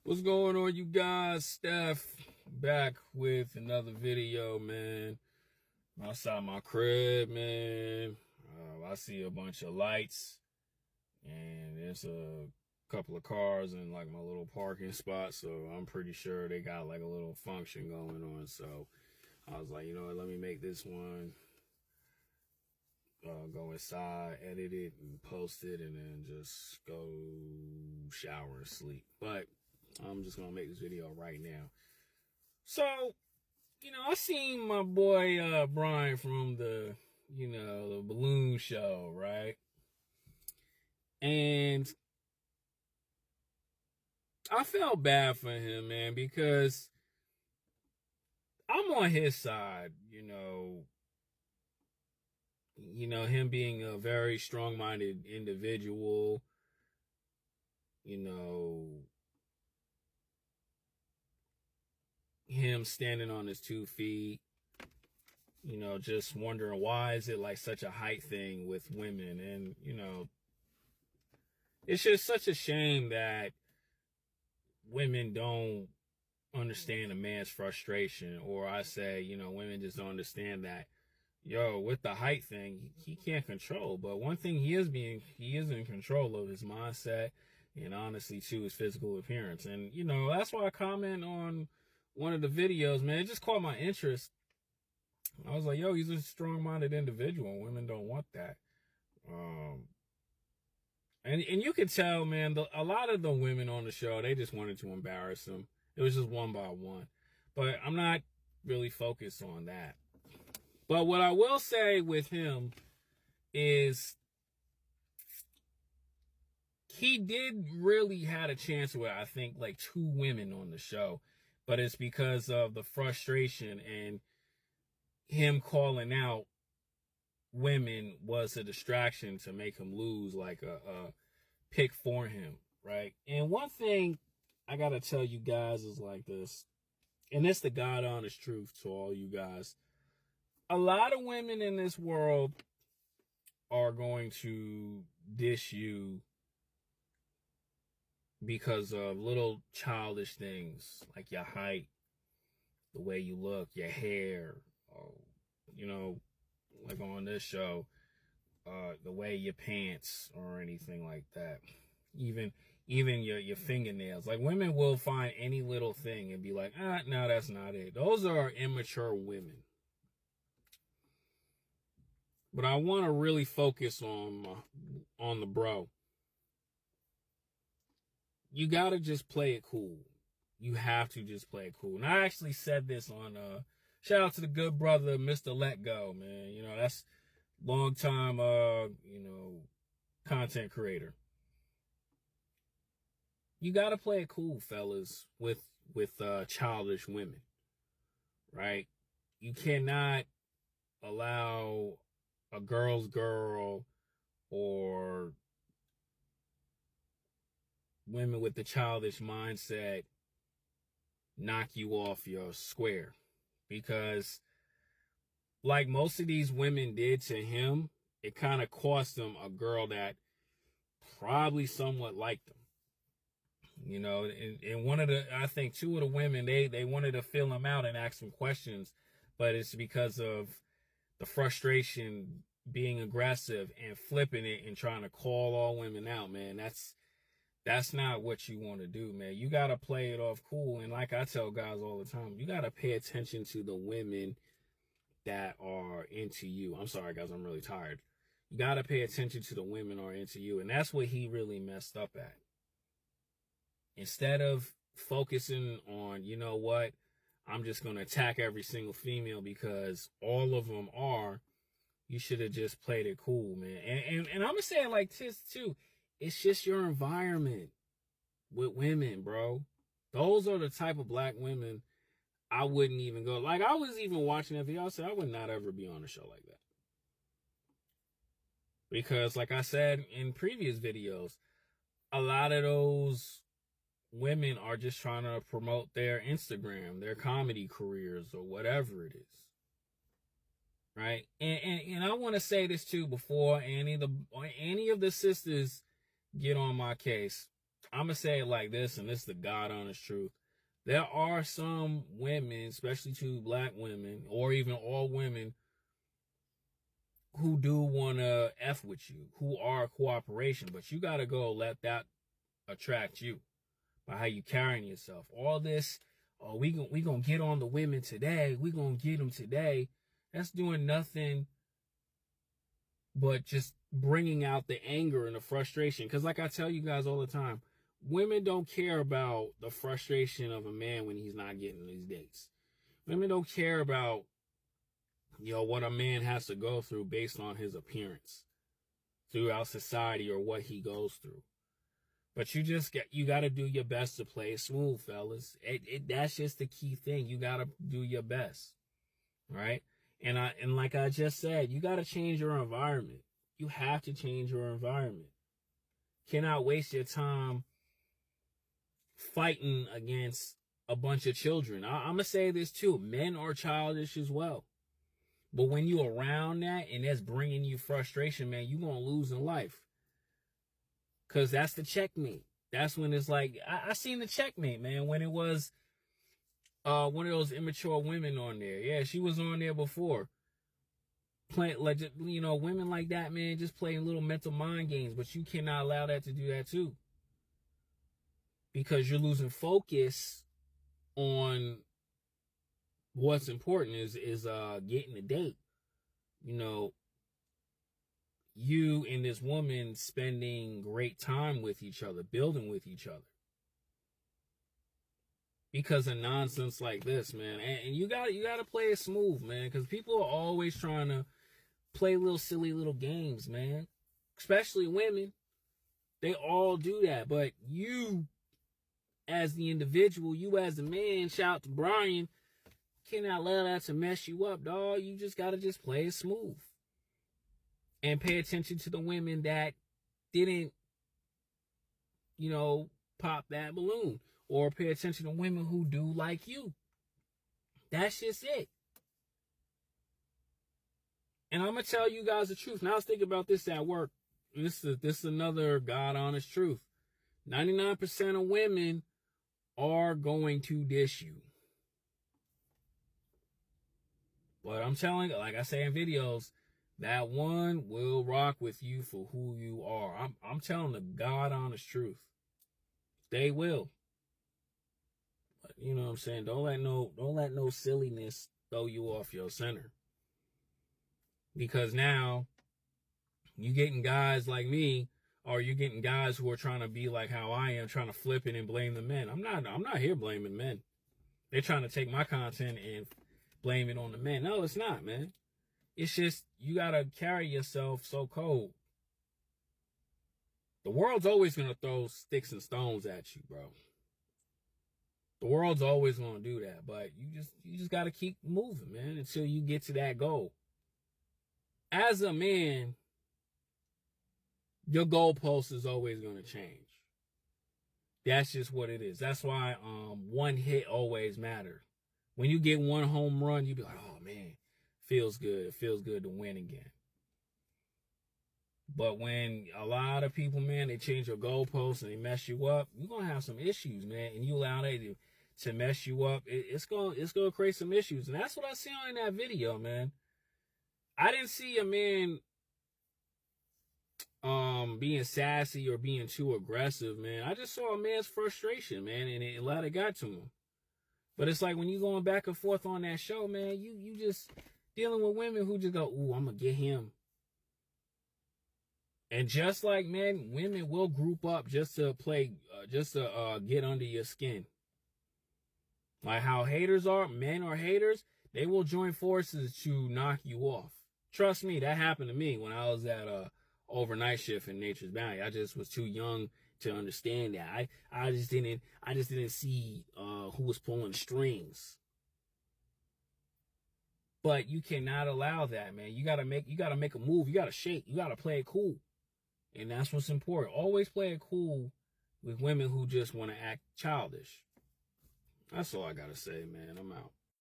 What's going on, you guys? Steph back with another video, man. Outside my crib, man. I see a bunch of lights, and there's a couple of cars in like my little parking spot. So I'm pretty sure they got like a little function going on. So I was like, you know what? Let me make this one. Go inside, edit it, and post it, and then just go shower and sleep. But I'm just gonna make this video right now. So, I seen my boy Brian from the balloon show, right? And I felt bad for him, man, because I'm on his side, him being a very strong-minded individual, you know, him standing on his 2 feet, just wondering why is it like such a height thing with women. And, it's just such a shame that women don't understand a man's frustration. Or I say, women just don't understand that, with the height thing, he can't control. But one thing he is in control of his mindset and honestly too his physical appearance. And, that's why I comment on one of the videos, man. It just caught my interest. I was like, he's a strong-minded individual. Women don't want that. And you could tell, man, a lot of the women on the show, they just wanted to embarrass him. It was just one by one. But I'm not really focused on that. But what I will say with him is he did really had a chance with, I think, like 2 women on the show. But it's because of the frustration and him calling out women was a distraction to make him lose like a pick for him, right? And one thing I gotta tell you guys is like this, and it's the God honest truth to all you guys. A lot of women in this world are going to dish you because of little childish things like your height, the way you look, your hair, like on this show, the way your pants or anything like that. Even your fingernails. Like, women will find any little thing and be like, no, that's not it. Those are immature women. But I want to really focus on the bro. You got to just play it cool. You have to just play it cool. And I actually said this on shout out to the good brother, Mr. Let Go, man. That's long time content creator. You got to play it cool, fellas, with childish women. Right? You cannot allow a girl's girl or women with the childish mindset knock you off your square. Because like most of these women did to him, it kind of cost him a girl that probably somewhat liked him. And one of I think 2 of the women, they wanted to fill him out and ask him questions, but it's because of the frustration being aggressive and flipping it and trying to call all women out, man. That's not what you want to do, man. You got to play it off cool. And like I tell guys all the time, you got to pay attention to the women that are into you. I'm sorry, guys, I'm really tired. You got to pay attention to the women that are into you. And that's what he really messed up at. Instead of focusing on, I'm just going to attack every single female because all of them are, you should have just played it cool, man. And I'm going to say it like this, too. It's just your environment with women, bro. Those are the type of black women I wouldn't even go. Like, I was even watching that video. I said, I would not ever be on a show like that. Because, like I said in previous videos, a lot of those women are just trying to promote their Instagram, their comedy careers, or whatever it is. Right? And I want to say this, too, before any of the sisters get on my case. I'm going to say it like this, and this is the God honest truth. There are some women, especially to black women, or even all women, who do want to F with you, who are cooperation, but you got to go let that attract you by how you carrying yourself. All this, oh, we gonna get on the women today, we gonna get them today. That's doing nothing but just bringing out the anger and the frustration. Because like I tell you guys all the time, women don't care about the frustration of a man when he's not getting these dates. Women don't care about, what a man has to go through based on his appearance throughout society or what he goes through. But you got to do your best to play it smooth, fellas. That's just the key thing. You got to do your best, right? And like I just said, you got to change your environment. You have to change your environment. Cannot waste your time fighting against a bunch of children. I'm going to say this too. Men are childish as well. But when you around that and that's bringing you frustration, man, you're going to lose in life. Because that's the checkmate. That's when it's like, I seen the checkmate, man, when it was one of those immature women on there. Yeah, she was on there before. Playing, like, women like that, man, just playing little mental mind games. But you cannot allow that to do that too. Because you're losing focus on what's important is getting a date. You and this woman spending great time with each other, building with each other. Because of nonsense like this, man. And you gotta play it smooth, man. Because people are always trying to play little silly little games, man. Especially women. They all do that. But you, as the individual, you as a man, shout out to Brian, cannot allow that to mess you up, dog. You just gotta just play it smooth. And pay attention to the women that didn't, pop that balloon. Or pay attention to women who do like you. That's just it. And I'm going to tell you guys the truth. Now I was thinking about this at work. This is another God honest truth. 99% of women are going to dish you. But I'm telling you, like I say in videos, that one will rock with you for who you are. I'm telling the God honest truth. They will. But you know what I'm saying? Don't let no silliness throw you off your center. Because now you getting guys like me, or you getting guys who are trying to be like how I am, trying to flip it and blame the men. I'm not here blaming men. They're trying to take my content and blame it on the men. No, it's not, man. It's just you gotta carry yourself so cold. The world's always gonna throw sticks and stones at you, bro. The world's always gonna do that, but you just gotta keep moving, man, until you get to that goal. As a man, your goalpost is always gonna change. That's just what it is. That's why one hit always matters. When you get one home run, you be like, oh man, feels good. It feels good to win again. But when a lot of people, man, they change your goalposts and they mess you up, you're going to have some issues, man. And you allow them to mess you up, it's going to create some issues. And that's what I see in that video, man. I didn't see a man being sassy or being too aggressive, man. I just saw a man's frustration, man, and a lot of got to him. But it's like when you going back and forth on that show, man, you just dealing with women who just go, ooh, I'm going to get him. And just like, man, women will group up just to play, get under your skin. Like how haters are, men are haters, they will join forces to knock you off. Trust me, that happened to me when I was at overnight shift in Nature's Bounty. I just was too young to understand that. I just didn't see who was pulling strings. But you cannot allow that, man. You gotta make a move. You gotta shake. You gotta play it cool. And that's what's important. Always play it cool with women who just want to act childish. That's all I gotta say, man. I'm out.